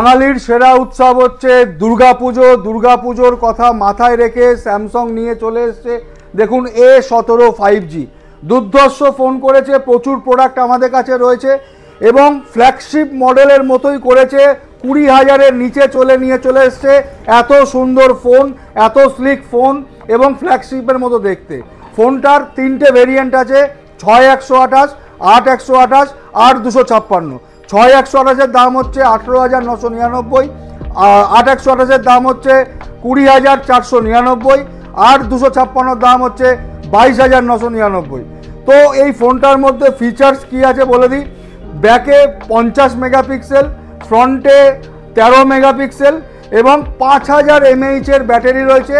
বাঙালির সেরা উৎসব হচ্ছে দুর্গাপুজো। দুর্গাপুজোর কথা মাথায় রেখে স্যামসাং নিয়ে চলে এসছে দেখুন A17 5G। দুর্ধর্ষ ফোন করেছে, প্রচুর প্রোডাক্ট আমাদের কাছে রয়েছে এবং ফ্ল্যাগশিপ মডেলের মতোই করেছে। 20,000-এর নিচে নিয়ে চলে এসছে এত সুন্দর ফোন, এত স্লিক ফোন এবং ফ্ল্যাগশিপের মতো দেখতে। ফোনটার 3টে ভেরিয়েন্ট আছে, 6128, 8128, 8256। 6128-এর দাম হচ্ছে 18,999, 8128-এর দাম হচ্ছে 20,499, আর 256-র দাম হচ্ছে 22,999। তো এই ফোনটার মধ্যে ফিচার্স কি আছে বলে দিই। ব্যাকে 50 মেগাপিক্সেল, ফ্রন্টে 13 মেগাপিক্সেল এবং 5000 mAh-এর ব্যাটারি রয়েছে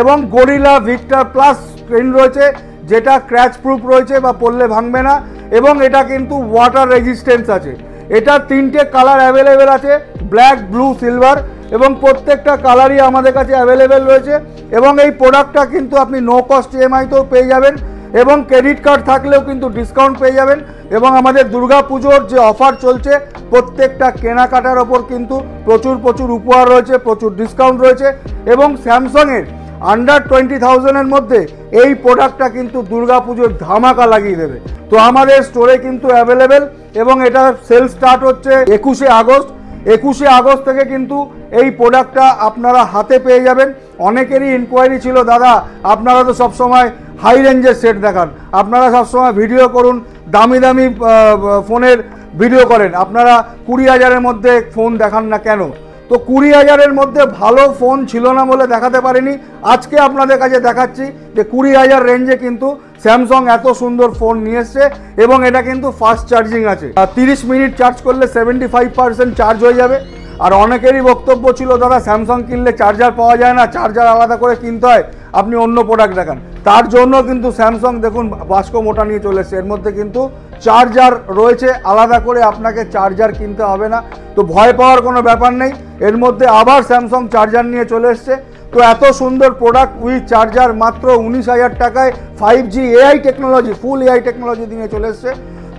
এবং গরিলা ভিক্টর প্লাস স্ক্রিন রয়েছে, যেটা ক্র্যাচ প্রুফ রয়েছে বা পড়লে ভাঙবে না এবং এটা কিন্তু ওয়াটার রেজিস্ট্যান্স আছে। এটা 3টে কালার অ্যাভেলেবেল আছে, ব্ল্যাক, ব্লু, সিলভার, এবং প্রত্যেকটা কালারই আমাদের কাছে অ্যাভেলেবেল রয়েছে। এবং এই প্রোডাক্টটা কিন্তু আপনি নো কস্ট EMI-তেও পেয়ে যাবেন এবং ক্রেডিট কার্ড থাকলেও কিন্তু ডিসকাউন্ট পেয়ে যাবেন। এবং আমাদের দুর্গাপুজোর যে অফার চলছে, প্রত্যেকটা কেনাকাটার ওপর কিন্তু প্রচুর উপহার রয়েছে, প্রচুর ডিসকাউন্ট রয়েছে এবং স্যামসাংয়ের আন্ডার 20,000-এর মধ্যে এই প্রোডাক্টটা কিন্তু দুর্গাপুজোর ধামাকা লাগিয়ে দেবে। তো আমাদের স্টোরে কিন্তু অ্যাভেলেবেল এবং এটা সেল স্টার্ট হচ্ছে 21শে আগস্ট। 21শে আগস্ট থেকে কিন্তু এই প্রোডাক্টটা আপনারা হাতে পেয়ে যাবেন। অনেকেরই ইনকোয়ারি ছিল, দাদা আপনারা তো সবসময় হাই রেঞ্জের সেট দেখান, আপনারা সবসময় ভিডিও করুন, দামি ফোনের ভিডিও করেন, আপনারা 20,000-এর মধ্যে ফোন দেখান না কেন? তো 20,000-এর মধ্যে ভালো ফোন ছিল না বলে দেখাতে পারিনি। আজকে আপনাদের কাছে দেখাচ্ছি যে 20,000 রেঞ্জে কিন্তু স্যামসাং এত সুন্দর ফোন নিয়ে এসছে এবং এটা কিন্তু ফাস্ট চার্জিং আছে। 30 মিনিট চার্জ করলে 75% চার্জ হয়ে যাবে। আর অনেকেরই বক্তব্য ছিল, দাদা স্যামসাং কিনলে চার্জার পাওয়া যায় না, চার্জার আলাদা করে কিনতে হয়, আপনি অন্য প্রোডাক্ট দেখান। তার জন্য কিন্তু স্যামসাং দেখুন বাস্কো মোটা নিয়ে চলে এসছে, এর মধ্যে কিন্তু চার্জার রয়েছে, আলাদা করে আপনাকে চার্জার কিনতে হবে না। তো ভয় পাওয়ার কোনো ব্যাপার নেই, এর মধ্যে আবার স্যামসাং চার্জার নিয়ে চলে এসছে। তো এত সুন্দর প্রোডাক্ট উইথ চার্জার মাত্র 19,000 টাকায় 5G AI টেকনোলজি, ফুল AI টেকনোলজি নিয়ে চলে এসছে।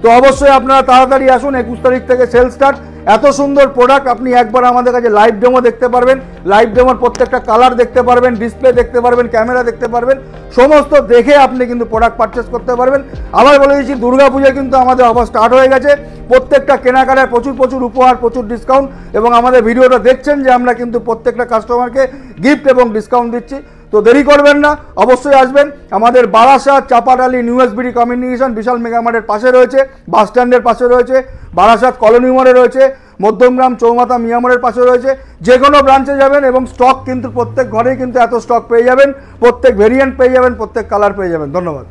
তো অবশ্যই আপনারা তাড়াতাড়ি আসুন, 21 তারিখ থেকে সেল স্টার্ট। এত সুন্দর প্রোডাক্ট আপনি একবার আমাদের কাছে লাইভ ডেমো দেখতে পারবেন, লাইভ ডেমোর প্রত্যেকটা কালার দেখতে পারবেন, ডিসপ্লে দেখতে পারবেন, ক্যামেরা দেখতে পারবেন, সমস্ত দেখে আপনি কিন্তু প্রোডাক্ট পারচেস করতে পারবেন। আবার বলে দিচ্ছি, দুর্গাপূজায় কিন্তু আমাদের অফার স্টার্ট হয়ে গেছে। প্রত্যেকটা কেনাকাটায় প্রচুর উপহার, প্রচুর ডিসকাউন্ট এবং আমাদের ভিডিওটা দেখছেন যে আমরা কিন্তু প্রত্যেকটা কাস্টমারকে গিফট এবং ডিসকাউন্ট দিচ্ছি। তো দেরি করবেন না, অবশ্যই আসবেন। আমাদের Barasat, Chapadali, new SBD communication Vishal মেগামার্টের পাশে রয়েছে, বাস স্ট্যান্ডের পাশে রয়েছে, বারাসাত কলোনি মোড়ে রয়েছে, মধ্যমগ্রাম চৌমাথা মিয়ামোড়ের পাশে রয়েছে। যে কোনো ব্রাঞ্চে যাবেন এবং স্টক কিন্তু প্রত্যেক ঘরেই কিন্তু এত স্টক পেয়ে যাবেন, প্রত্যেক ভেরিয়েন্ট পেয়ে যাবেন, প্রত্যেক কালার পেয়ে যাবেন। ধন্যবাদ।